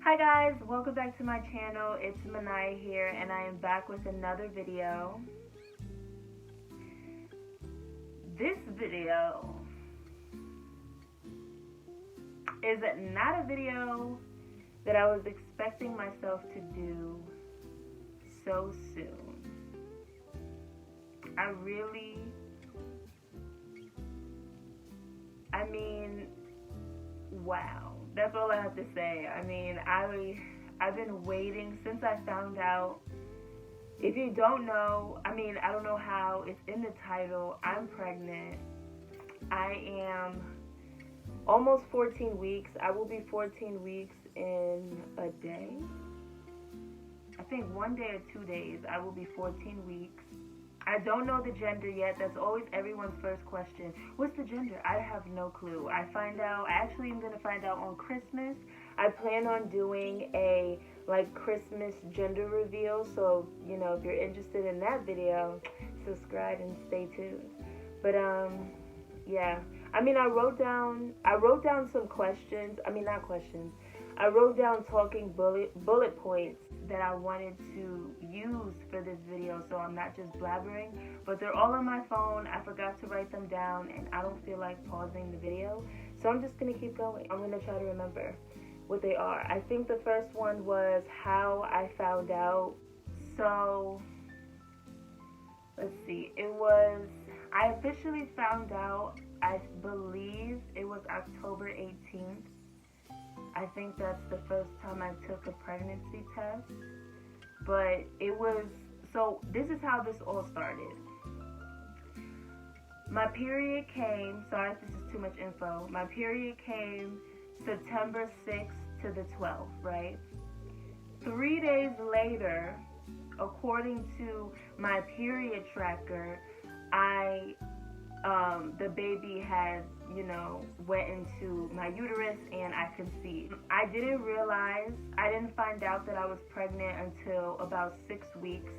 Hi guys, welcome back to my channel. It's Manaya here and I am back with another video. This video is not a video that I was expecting myself to do so soon. Wow. That's all I have to say. I've been waiting since I found out. If you don't know, I don't know how. It's in the title. I'm pregnant. I am almost 14 weeks. I will be 14 weeks in a day. I think 1 day or 2 days. I will be 14 weeks. I don't know the gender yet. That's always everyone's first question. What's the gender? I have no clue. I actually am going to find out on Christmas. I plan on doing a Christmas gender reveal. So, if you're interested in that video, subscribe and stay tuned. But, yeah. I wrote down some questions. Not questions. I wrote down talking bullet points that I wanted to use for this video, so I'm not just blabbering, but they're all on my phone. I forgot to write them down and I don't feel like pausing the video, so I'm just gonna keep going. I'm gonna try to remember what they are. I think the first one was how I found out. So let's see, I officially found out, I believe it was October 18th. I think that's the first time I took a pregnancy test. But this is how this all started. My period came, sorry if this is too much info. My period came September 6th to the 12th, right? 3 days later, according to my period tracker, the baby had, went into my uterus and I conceived. I didn't find out that I was pregnant until about 6 weeks.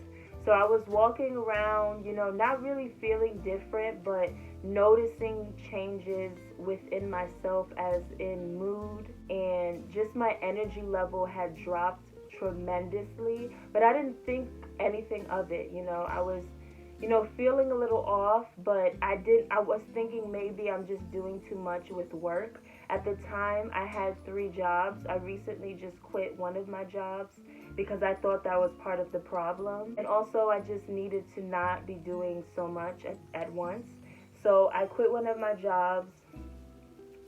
So I was walking around, not really feeling different, but noticing changes within myself as in mood, and just my energy level had dropped tremendously, but I didn't think anything of it. I was feeling a little off, but I was thinking maybe I'm just doing too much with work. At the time, I had 3 jobs. I recently just quit one of my jobs because I thought that was part of the problem. And also, I just needed to not be doing so much at once. So I quit one of my jobs,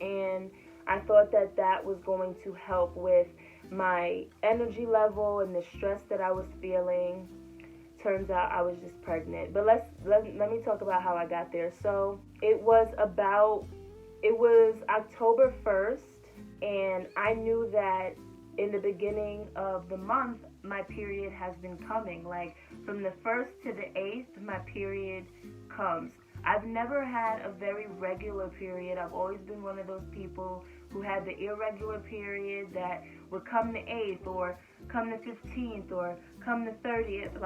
and I thought that was going to help with my energy level and the stress that I was feeling. Turns out I was just pregnant. But let me talk about how I got there. So it was October 1st, and I knew that in the beginning of the month my period has been coming. Like from the 1st to the 8th, my period comes. I've never had a very regular period. I've always been one of those people who had the irregular period that would come the 8th or come the 15th or come the 30th.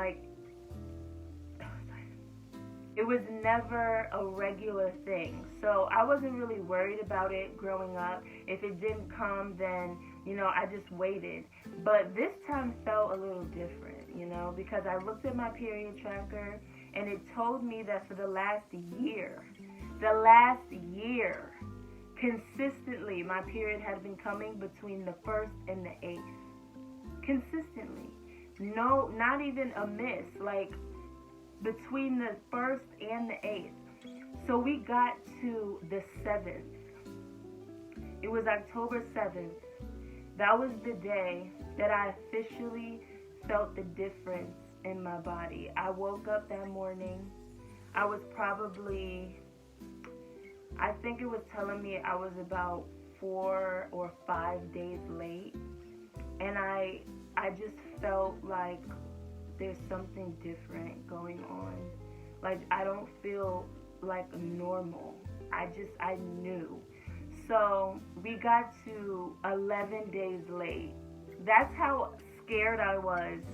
It was never a regular thing. So I wasn't really worried about it growing up. If it didn't come, then, I just waited. But this time felt a little different, because I looked at my period tracker and it told me that for the last year, consistently, my period had been coming between the 1st and the 8th. Consistently. No, not even a miss. Between the 1st and the 8th. So we got to the 7th. It was October 7th. That was the day that I officially felt the difference in my body. I woke up that morning. I think it was telling me I was about 4 or 5 days late. And I just felt like there's something different going on. I don't feel like normal. I knew. So we got to 11 days late. That's how scared I was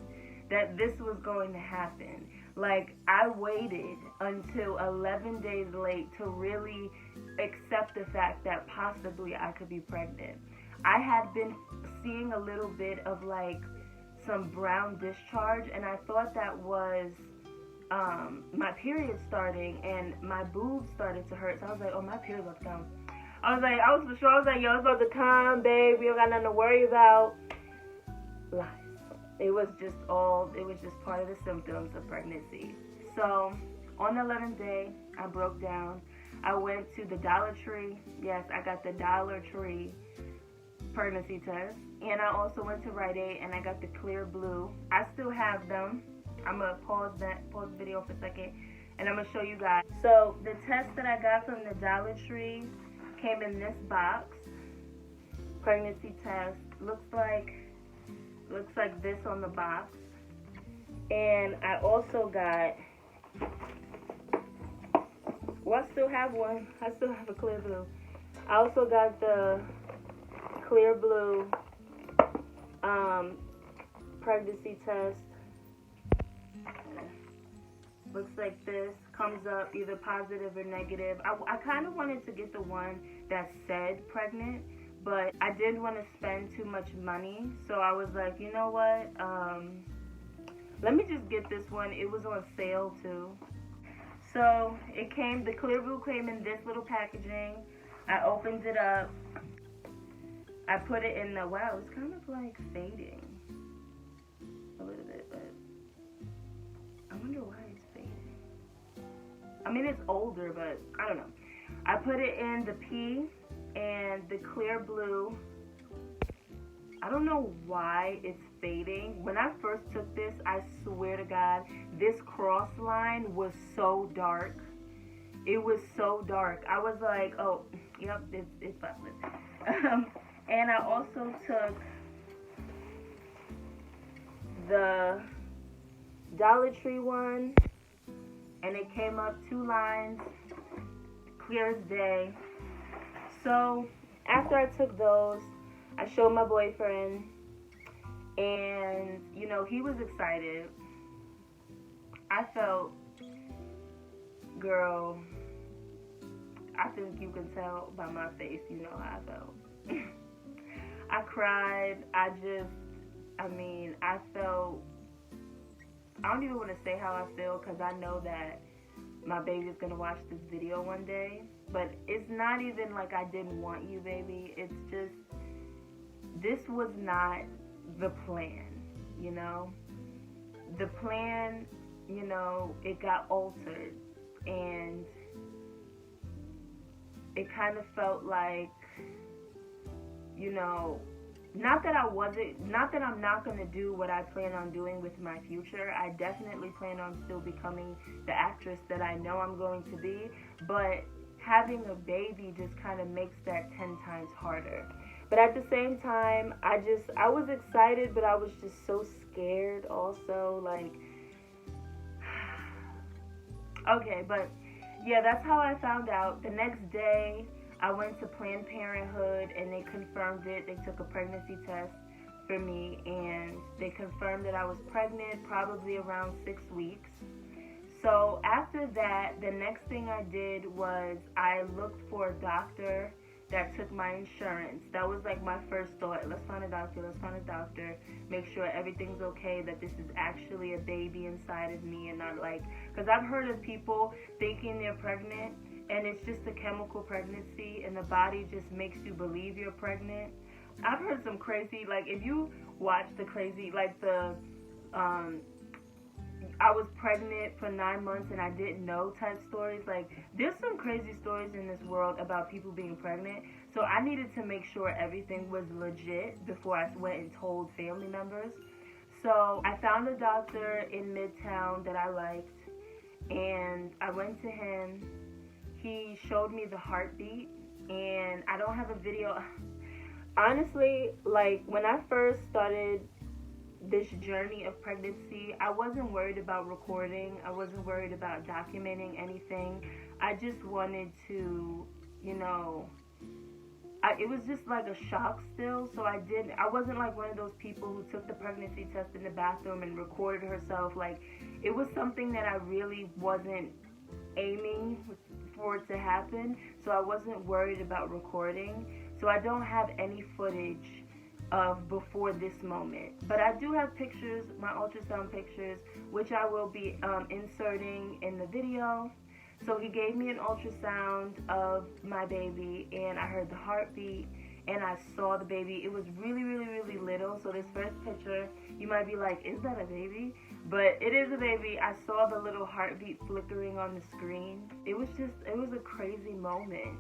that this was going to happen. I waited until 11 days late to really accept the fact that possibly I could be pregnant. I had been seeing a little bit of like some brown discharge, and I thought that was my period starting, and my boobs started to hurt. So I was like, oh, my period's about to come. I was for sure. I was like, yo, it's about to come, babe. We don't got nothing to worry about. Lies. It was just part of the symptoms of pregnancy. So on the 11th day, I broke down. I went to the Dollar Tree. Yes, I got the Dollar Tree pregnancy test. And I also went to Rite Aid and I got the Clear Blue. I still have them. I'm going to pause the video for a second and I'm going to show you guys. So the test that I got from the Dollar Tree came in this box. Pregnancy test. Looks like this on the box. And I also got, well, I still have one. I still have a Clear Blue. I also got the Clear Blue pregnancy test. Looks like this. Comes up either positive or negative. I kind of wanted to get the one that said pregnant, but I didn't want to spend too much money. So I was like, you know what? Let me just get this one. It was on sale too. So the Clear Blue came in this little packaging. I opened it up. I put it in the, wow, it's kind of like fading a little bit, but I wonder why it's fading. I mean, it's older, but I don't know. I put it in the P and the Clear Blue. I don't know why it's fading. When I first took this, I swear to God, this cross line was so dark. It was so dark. I was like, oh, yep, it's busted. And I also took the Dollar Tree one, and it came up 2 lines, clear as day. So after I took those, I showed my boyfriend, and you know, he was excited. I felt, girl, I think you can tell by my face, you know how I felt. I cried. I felt, I don't even want to say how I feel because I know that my baby's going to watch this video one day. But it's not even like I didn't want you, baby. It's just, this was not the plan, you know? The plan, you know, it got altered. And it kind of felt like, you know, not that I'm not going to do what I plan on doing with my future. I definitely plan on still becoming the actress that I know I'm going to be. But having a baby just kind of makes that 10 times harder. But at the same time, I was excited, but I was just so scared also. Like, okay, but yeah, that's how I found out. The next day, I went to Planned Parenthood and they confirmed it. They took a pregnancy test for me and they confirmed that I was pregnant probably around 6 weeks. So after that, the next thing I did was I looked for a doctor that took my insurance. That was like my first thought. Let's find a doctor. Make sure everything's okay, that this is actually a baby inside of me and not like, because I've heard of people thinking they're pregnant and it's just a chemical pregnancy and the body just makes you believe you're pregnant. I've heard some crazy, like if you watch the crazy, like the, I was pregnant for 9 months and I didn't know type stories. Like there's some crazy stories in this world about people being pregnant. So I needed to make sure everything was legit before I went and told family members. So I found a doctor in Midtown that I liked and I went to him. He showed me the heartbeat, and I don't have a video. Honestly, like when I first started this journey of pregnancy, I wasn't worried about recording. I wasn't worried about documenting anything. I just wanted to, you know, it was just like a shock still. So I wasn't like one of those people who took the pregnancy test in the bathroom and recorded herself. Like it was something that I really wasn't aiming for it to happen, so I wasn't worried about recording. So I don't have any footage of before this moment. But I do have pictures, my ultrasound pictures, which I will be inserting in the video. So he gave me an ultrasound of my baby, and I heard the heartbeat, and I saw the baby. It was really, really, really little. So this first picture, you might be like, is that a baby? But it is a baby. I saw the little heartbeat flickering on the screen. It was a crazy moment.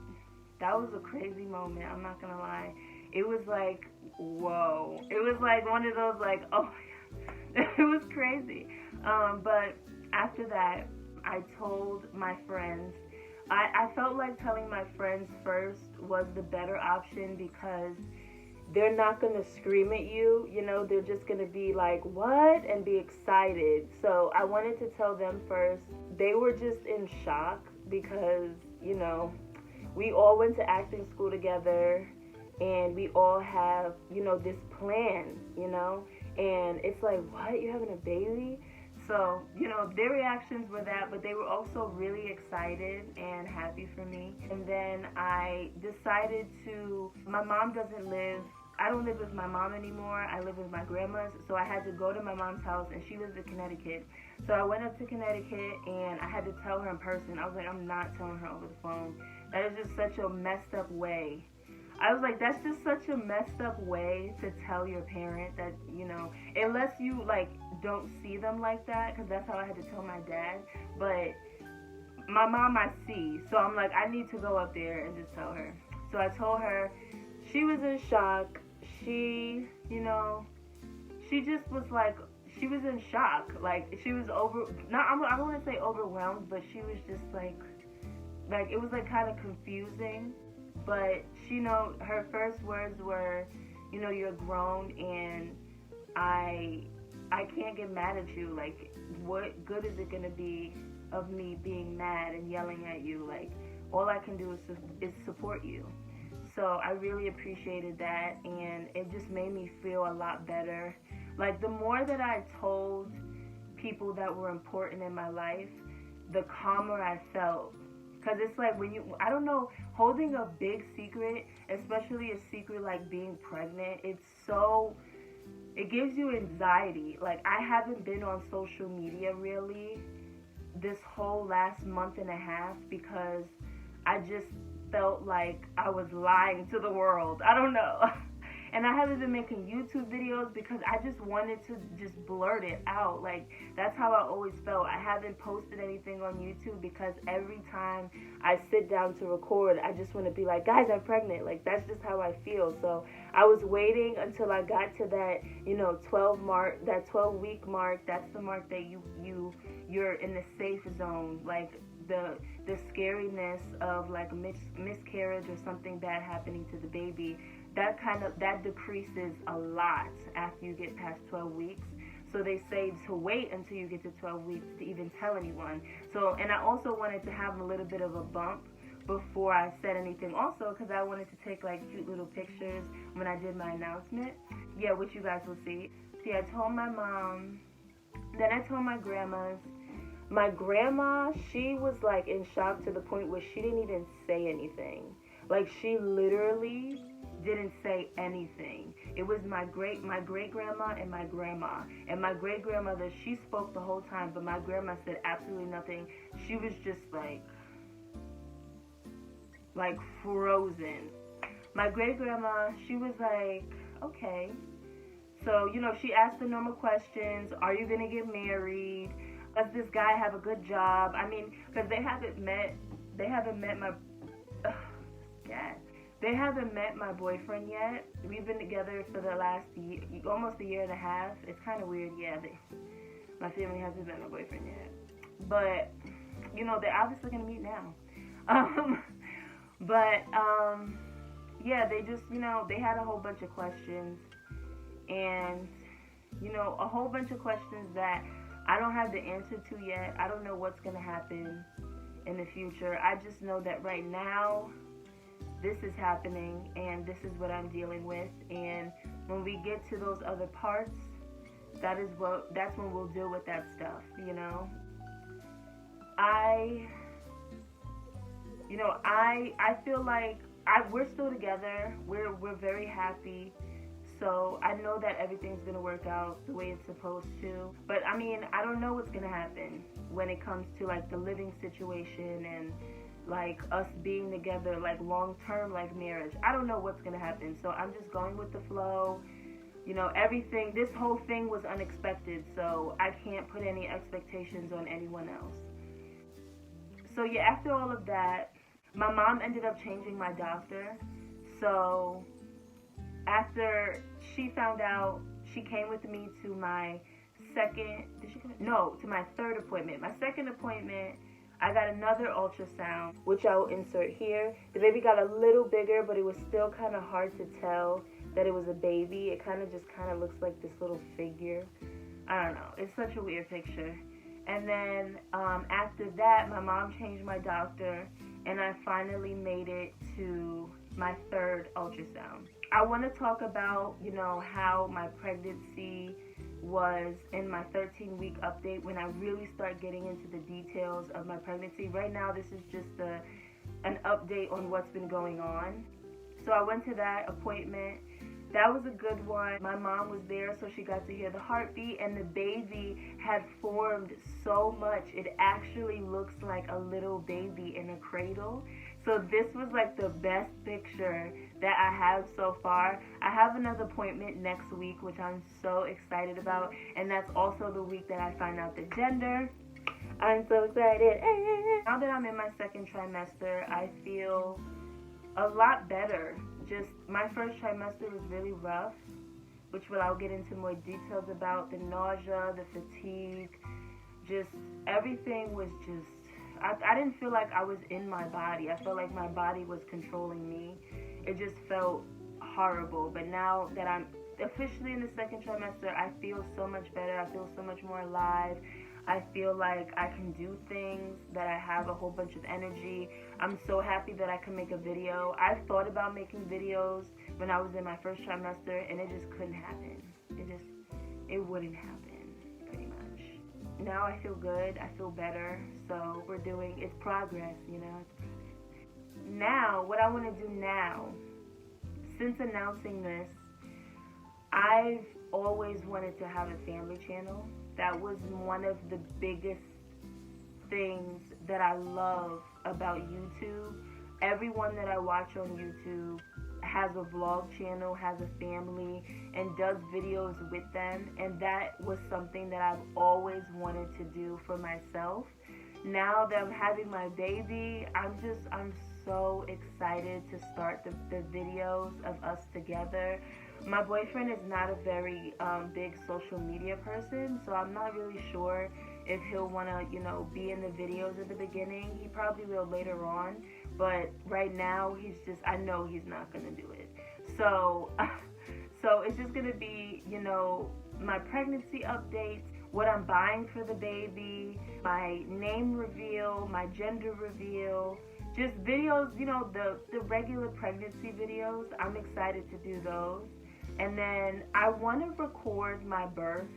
That was a crazy moment, I'm not gonna lie. It was like, whoa. It was like one of those like, oh my God. It was crazy. But after that, I told my friends. I felt like telling my friends first was the better option because they're not going to scream at you, you know, they're just going to be like, what? And be excited. So I wanted to tell them first. They were just in shock because, you know, we all went to acting school together and we all have, you know, this plan, you know, and it's like, what? You're having a baby? So, you know, their reactions were that, but they were also really excited and happy for me. And then I decided my mom doesn't live, I don't live with my mom anymore. I live with my grandma's. So I had to go to my mom's house, and she lives in Connecticut. So I went up to Connecticut, and I had to tell her in person. I was like, I'm not telling her over the phone. That is just such a messed up way. I was like, that's just such a messed up way to tell your parent that, you know, unless you, like, don't see them like that, because that's how I had to tell my dad. But my mom I see, so I'm like, I need to go up there and just tell her. So I told her. She was in shock. She, you know, she just was like, she was in shock. Like, she was I don't want to say overwhelmed, but she was just like, it was like kind of confusing. But she, you know, her first words were, you know, you're grown and I can't get mad at you. Like, what good is it going to be of me being mad and yelling at you? Like, all I can do is support you. So I really appreciated that, and it just made me feel a lot better. Like, the more that I told people that were important in my life, the calmer I felt. Because it's like when you, I don't know, holding a big secret, especially a secret like being pregnant, it gives you anxiety. Like, I haven't been on social media really this whole last month and a half because I just felt like I was lying to the world. I don't know. And I haven't been making YouTube videos because I just wanted to just blurt it out. Like, that's how I always felt. I haven't posted anything on YouTube because every time I sit down to record, I just want to be like, guys, I'm pregnant. Like, that's just how I feel. So I was waiting until I got to that, you know, 12-week mark. That's the mark that you're in the safe zone. Like, the scariness of like a miscarriage or something bad happening to the baby, that decreases a lot after you get past 12 weeks. So they say to wait until you get to 12 weeks to even tell anyone. So, and I also wanted to have a little bit of a bump before I said anything also, because I wanted to take like cute little pictures when I did my announcement. Yeah, which you guys will see. See, I told my mom, then I told my grandmas. My grandma, she was like in shock to the point where she didn't even say anything. Like, she literally didn't say anything. It was my great grandma and my grandma. And my great grandmother, she spoke the whole time, but my grandma said absolutely nothing. She was just like frozen. My great grandma, she was like, okay. So, you know, she asked the normal questions. Are you gonna get married? Does this guy have a good job? I mean, because they haven't met my boyfriend yet. We've been together for the last year, almost a year and a half. It's kind of weird, yeah. My family hasn't met my boyfriend yet. But, you know, they're obviously going to meet now. Yeah, they just, you know, they had a whole bunch of questions. And, you know, a whole bunch of questions that I don't have the answer to yet. I don't know what's going to happen in the future. I just know that right now, this is happening, and this is what I'm dealing with. And when we get to those other parts, that's when we'll deal with that stuff, you know. I feel like we're still together. We're very happy. So I know that everything's gonna work out the way it's supposed to. But I mean, I don't know what's gonna happen when it comes to like the living situation and like us being together, like long term, like marriage. I don't know what's gonna happen. So I'm just going with the flow. You know, everything, this whole thing was unexpected, so I can't put any expectations on anyone else. So yeah, after all of that, my mom ended up changing my doctor. So after she found out, she came with me to my to my third appointment. My second appointment, I got another ultrasound, which I will insert here. The baby got a little bigger, but it was still kind of hard to tell that it was a baby. It kind of looks like this little figure. I don't know. It's such a weird picture. And then after that, my mom changed my doctor, and I finally made it to my third ultrasound. I want to talk about, you know, how my pregnancy was in my 13-week update when I really start getting into the details of my pregnancy. Right now, this is just an update on what's been going on. So I went to that appointment. That was a good one. My mom was there, so she got to hear the heartbeat, and the baby had formed so much. It actually looks like a little baby in a cradle. So this was like the best picture that I have so far. I have another appointment next week, which I'm so excited about, and that's also the week that I find out the gender. I'm so excited. Now that I'm in my second trimester, I feel a lot better. Just my first trimester was really rough, which I'll get into more details about. The nausea, the fatigue, just everything was just, I didn't feel like I was in my body. I felt like my body was controlling me. It just felt horrible. But now that I'm officially in the second trimester, I feel so much better. I feel so much more alive. I feel like I can do things, that I have a whole bunch of energy. I'm so happy that I can make a video. I've thought about making videos when I was in my first trimester, and it just couldn't happen. It wouldn't happen, pretty much. Now I feel good. I feel better. So it's progress, you know. Now, what I want to do now, since announcing this, I've always wanted to have a family channel. That was one of the biggest things that I love about YouTube. Everyone that I watch on YouTube has a vlog channel, has a family, and does videos with them. And that was something that I've always wanted to do for myself. Now that I'm having my baby, I'm so excited to start the videos of us together. My boyfriend is not a very big social media person, so I'm not really sure if he'll want to, you know, be in the videos at the beginning. He probably will later on, but right now I know he's not going to do it. So it's just going to be, you know, my pregnancy updates, what I'm buying for the baby, my name reveal, my gender reveal, just videos, you know, the regular pregnancy videos. I'm excited to do those. And then I want to record my birth.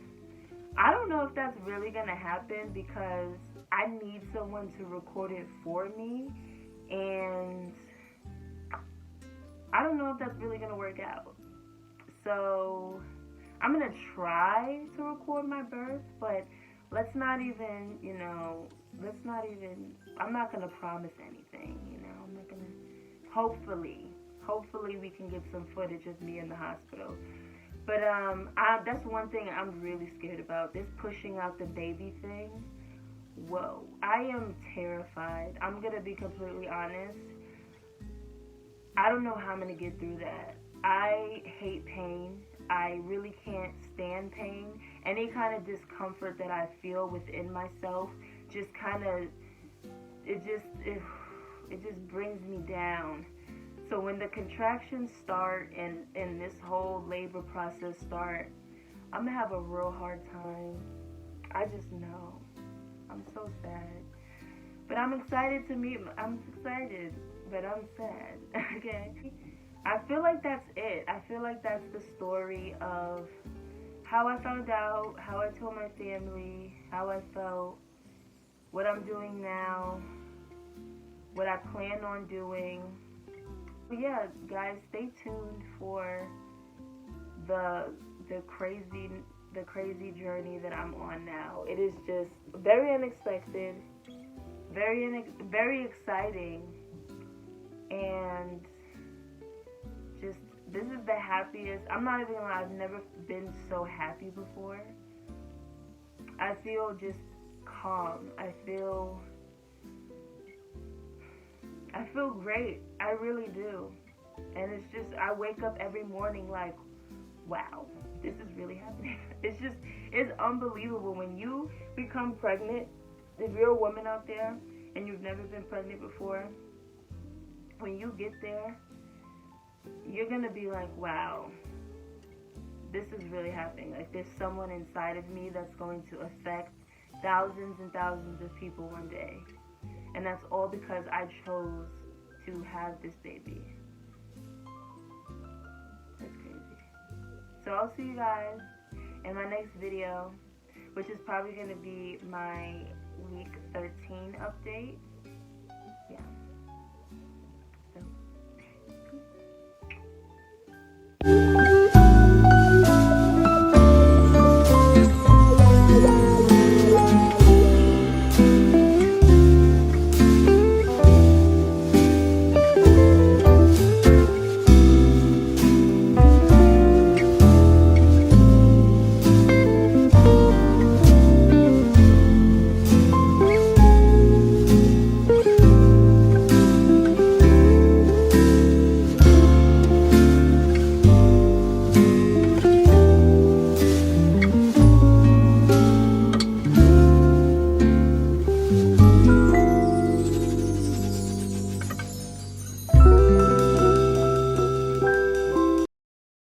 I don't know if that's really going to happen because I need someone to record it for me. And I don't know if that's really going to work out. So I'm going to try to record my birth, but I'm not going to promise anything, you know. I'm not going to, hopefully we can get some footage of me in the hospital. But that's one thing I'm really scared about, this pushing out the baby thing. Whoa, I am terrified. I'm going to be completely honest. I don't know how I'm going to get through that. I hate pain. I really can't stand pain. Any kind of discomfort that I feel within myself just kind of, it just brings me down. So when the contractions start and this whole labor process start, I'm going to have a real hard time. I just know. I'm so sad. But I'm excited to meet, I'm excited, but I'm sad, okay? I feel like that's it. I feel like that's the story of how I found out, how I told my family, how I felt, what I'm doing now, what I plan on doing. But yeah, guys, stay tuned for the crazy journey that I'm on now. It is just very unexpected, very exciting, and just this is the happiest. I'm not even gonna lie, I've never been so happy before. I feel just calm. I feel great. I really do. And it's just, I wake up every morning like, wow, this is really happening. It's unbelievable when you become pregnant. If you're a woman out there and you've never been pregnant before, when you get there, you're going to be like, wow, this is really happening. Like, there's someone inside of me that's going to affect thousands and thousands of people one day. And that's all because I chose to have this baby. That's crazy. So I'll see you guys in my next video, which is probably going to be my week 13 update.